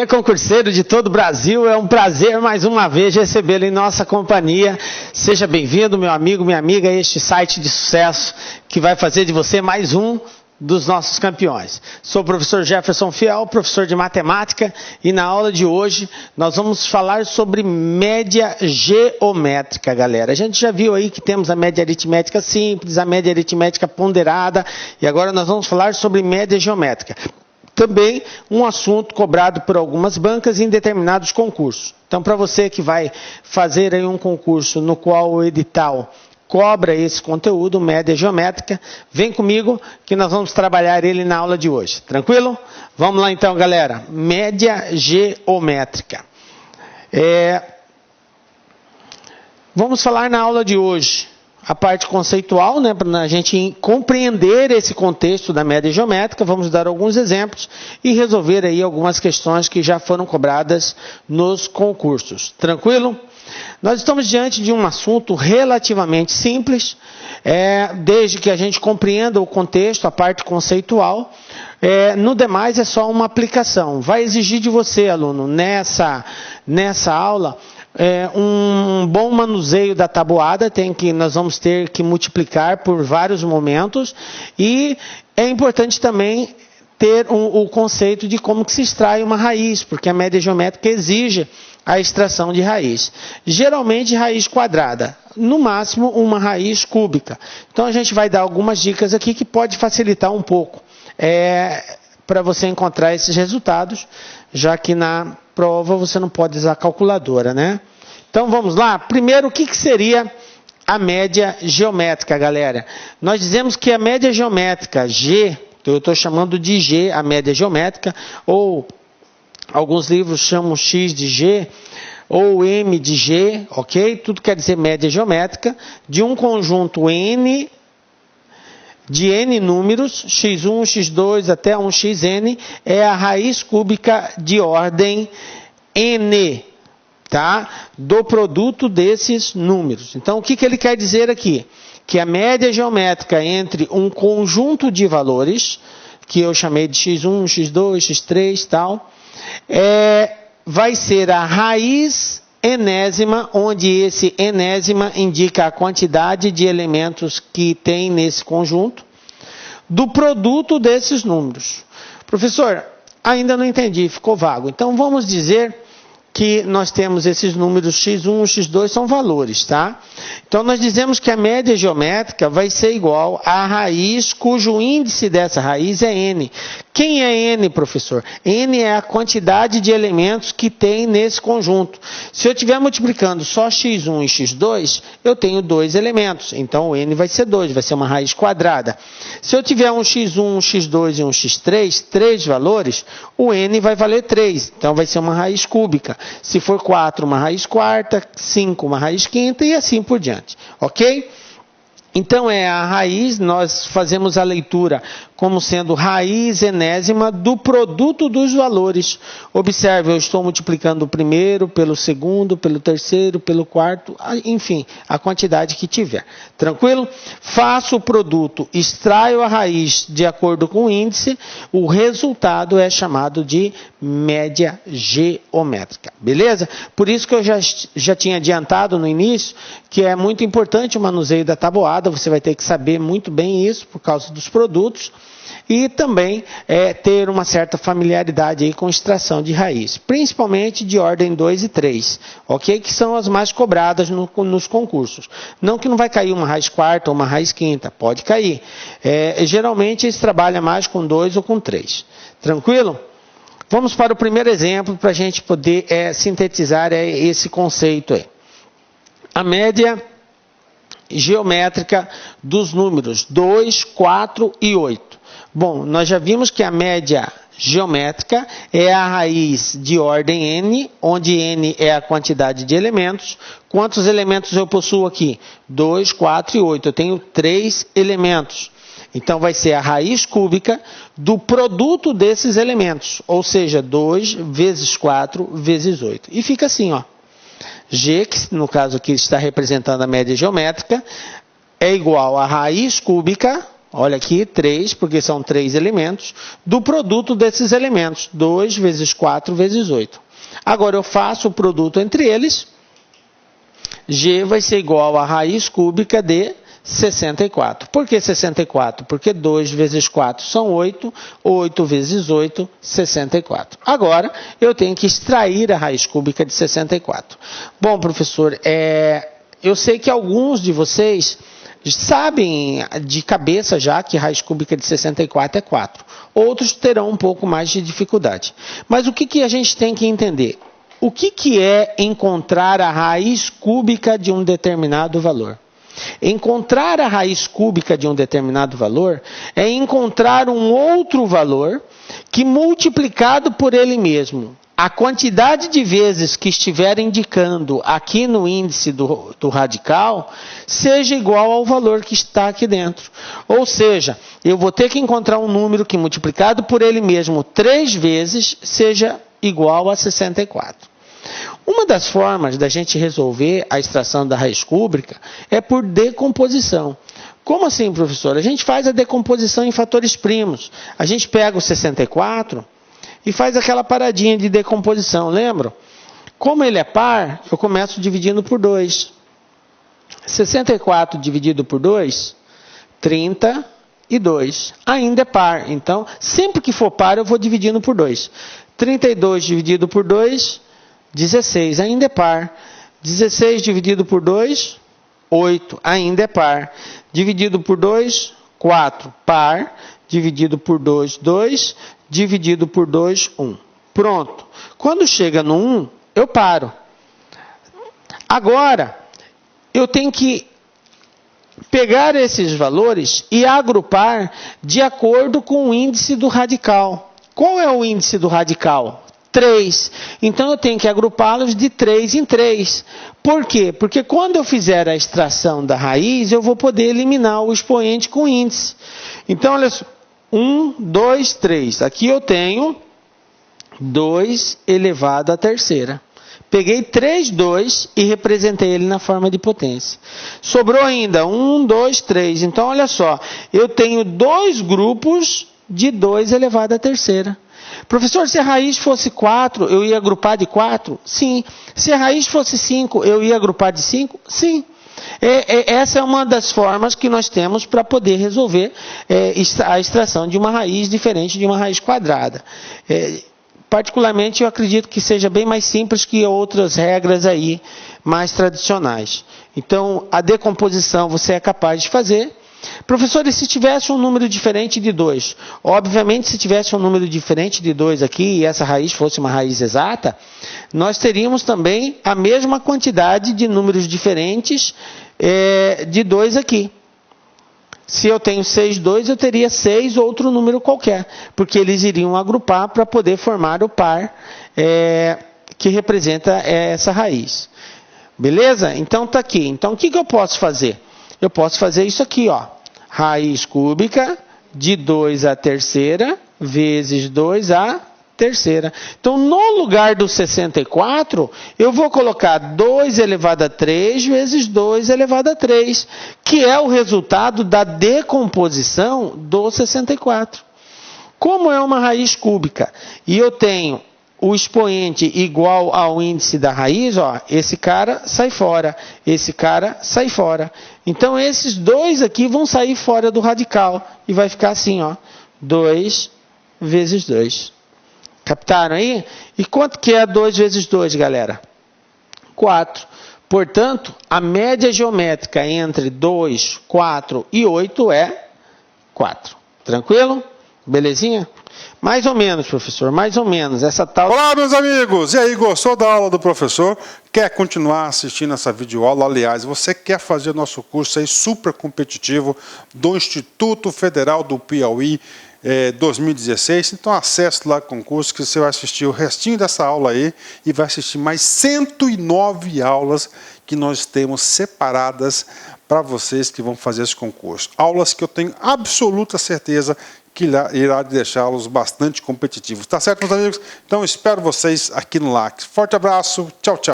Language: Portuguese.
Concurseiro de todo o Brasil, é um prazer mais uma vez recebê-lo em nossa companhia. Seja bem-vindo, meu amigo, minha amiga, a este site de sucesso que vai fazer de você mais um dos nossos campeões. Sou o professor Jefferson Fiel, professor de matemática, e na aula de hoje nós vamos falar sobre média geométrica, galera. A gente já viu aí que temos a média aritmética simples, a média aritmética ponderada, e agora nós vamos falar sobre média geométrica. Também um assunto cobrado por algumas bancas em determinados concursos. Então, para você que vai fazer aí um concurso no qual o edital cobra esse conteúdo, média geométrica, vem comigo que nós vamos trabalhar ele na aula de hoje. Tranquilo? Vamos lá então, galera. Média geométrica. Vamos falar na aula de hoje a parte conceitual, né, para a gente compreender esse contexto da média geométrica. Vamos dar alguns exemplos e resolver aí algumas questões que já foram cobradas nos concursos. Tranquilo? Nós estamos diante de um assunto relativamente simples, desde que a gente compreenda o contexto, a parte conceitual. No demais é só uma aplicação. Vai exigir de você, aluno, nessa aula, um bom manuseio da tabuada. Nós vamos ter que multiplicar por vários momentos, e é importante também ter o conceito de como que se extrai uma raiz, porque a média geométrica exige a extração de raiz. Geralmente raiz quadrada, no máximo uma raiz cúbica. Então a gente vai dar algumas dicas aqui que pode facilitar um pouco para você encontrar esses resultados, já que na prova você não pode usar a calculadora, né? Então vamos lá. Primeiro, o que seria a média geométrica, galera? Nós dizemos que a média geométrica, G, eu estou chamando de G, a média geométrica, ou alguns livros chamam X de G, ou M de G, ok? Tudo quer dizer média geométrica, de um conjunto N, de N números, x1, x2 até 1xn, é a raiz cúbica de ordem N, tá? Do produto desses números. Então, o que ele quer dizer aqui? Que a média geométrica entre um conjunto de valores, que eu chamei de x1, x2, x3 tal, vai ser a raiz enésima, onde esse enésima indica a quantidade de elementos que tem nesse conjunto, do produto desses números. Professor, ainda não entendi, ficou vago. Então vamos dizer que nós temos esses números x1, x2, são valores, tá? Então nós dizemos que a média geométrica vai ser igual à raiz cujo índice dessa raiz é n. Quem é n, professor? N é a quantidade de elementos que tem nesse conjunto. Se eu estiver multiplicando só x1 e x2, eu tenho 2 elementos. Então o n vai ser 2, vai ser uma raiz quadrada. Se eu tiver um x1, um x2 e um x3, 3 valores, o n vai valer 3. Então vai ser uma raiz cúbica. Se for 4, uma raiz quarta, 5, uma raiz quinta e assim por diante. Ok? Então a raiz, nós fazemos a leitura como sendo raiz enésima do produto dos valores. Observe, eu estou multiplicando o primeiro pelo segundo, pelo terceiro, pelo quarto, enfim, a quantidade que tiver. Tranquilo? Faço o produto, extraio a raiz de acordo com o índice, o resultado é chamado de média geométrica. Beleza? Por isso que eu já tinha adiantado no início que é muito importante o manuseio da tabuada. Você vai ter que saber muito bem isso por causa dos produtos. E também ter uma certa familiaridade aí com extração de raiz, principalmente de ordem 2 e 3, ok? Que são as mais cobradas nos concursos. Não que não vai cair uma raiz quarta ou uma raiz quinta, pode cair. Geralmente eles trabalham mais com 2 ou com 3. Tranquilo? Vamos para o primeiro exemplo para a gente poder sintetizar esse conceito aí. A média geométrica dos números 2, 4 e 8. Bom, nós já vimos que a média geométrica é a raiz de ordem n, onde n é a quantidade de elementos. Quantos elementos eu possuo aqui? 2, 4 e 8. Eu tenho 3 elementos. Então vai ser a raiz cúbica do produto desses elementos, ou seja, 2 vezes 4 vezes 8. E fica assim, ó. G, que no caso aqui está representando a média geométrica, é igual a raiz cúbica, olha aqui, 3, porque são 3 elementos, do produto desses elementos, 2 vezes 4 vezes 8. Agora eu faço o produto entre eles, G vai ser igual a raiz cúbica de 64. Por que 64? Porque 2 vezes 4 são 8, 8 vezes 8, 64. Agora, eu tenho que extrair a raiz cúbica de 64. Bom, professor, eu sei que alguns de vocês sabem de cabeça já que raiz cúbica de 64 é 4. Outros terão um pouco mais de dificuldade. Mas o que a gente tem que entender? O que é encontrar a raiz cúbica de um determinado valor? Encontrar a raiz cúbica de um determinado valor é encontrar um outro valor que, multiplicado por ele mesmo, a quantidade de vezes que estiver indicando aqui no índice do radical, seja igual ao valor que está aqui dentro. Ou seja, eu vou ter que encontrar um número que, multiplicado por ele mesmo 3 vezes, seja igual a 64. Uma das formas da gente resolver a extração da raiz cúbica é por decomposição. Como assim, professor? A gente faz a decomposição em fatores primos. A gente pega o 64 e faz aquela paradinha de decomposição, lembra? Como ele é par, eu começo dividindo por 2. 64 dividido por 2, 32. Ainda é par. Então, sempre que for par, eu vou dividindo por 2. 32 dividido por 2... 16, ainda é par. 16 dividido por 2, 8, ainda é par. Dividido por 2, 4, par. Dividido por 2, 2. Dividido por 2, 1. Pronto. Quando chega no 1, eu paro. Agora, eu tenho que pegar esses valores e agrupar de acordo com o índice do radical. Qual é o índice do radical? 3. Então, eu tenho que agrupá-los de 3 em 3. Por quê? Porque quando eu fizer a extração da raiz, eu vou poder eliminar o expoente com índice. Então, olha só. 1, 2, 3. Aqui eu tenho 2 elevado à terceira. Peguei 3, 2 e representei ele na forma de potência. Sobrou ainda 1, 2, 3. Então, olha só. Eu tenho 2 grupos de 2 elevado à terceira. Professor, se a raiz fosse 4, eu ia agrupar de 4? Sim. Se a raiz fosse 5, eu ia agrupar de 5? Sim. Essa é uma das formas que nós temos para poder resolver a extração de uma raiz diferente de uma raiz quadrada. Particularmente, eu acredito que seja bem mais simples que outras regras aí mais tradicionais. Então, a decomposição você é capaz de fazer. Professor, e se tivesse um número diferente de 2? Obviamente, se tivesse um número diferente de 2 aqui, e essa raiz fosse uma raiz exata, nós teríamos também a mesma quantidade de números diferentes de 2 aqui. Se eu tenho 6, 2, eu teria 6 outro número qualquer, porque eles iriam agrupar para poder formar o par que representa essa raiz. Beleza? Então, está aqui. Então, o que eu posso fazer? Eu posso fazer isso aqui, ó. Raiz cúbica de 2 à terceira vezes 2 à terceira. Então, no lugar do 64, eu vou colocar 2 elevado a 3 vezes 2 elevado a 3, que é o resultado da decomposição do 64. Como é uma raiz cúbica e eu tenho o expoente igual ao índice da raiz, ó, esse cara sai fora, esse cara sai fora. Então, esses dois aqui vão sair fora do radical e vai ficar assim, ó, 2 vezes 2. Captaram aí? E quanto que é 2 vezes 2, galera? 4. Portanto, a média geométrica entre 2, 4 e 8 é 4. Tranquilo? Belezinha? Mais ou menos, professor, mais ou menos. Essa tal... Olá, meus amigos! E aí, gostou da aula do professor? Quer continuar assistindo essa videoaula? Aliás, você quer fazer nosso curso aí super competitivo do Instituto Federal do Piauí 2016? Então, acesse lá o concurso que você vai assistir o restinho dessa aula aí e vai assistir mais 109 aulas que nós temos separadas para vocês que vão fazer esse concurso. Aulas que eu tenho absoluta certeza que irá deixá-los bastante competitivos. Tá certo, meus amigos? Então, espero vocês aqui no LAC. Forte abraço, tchau, tchau.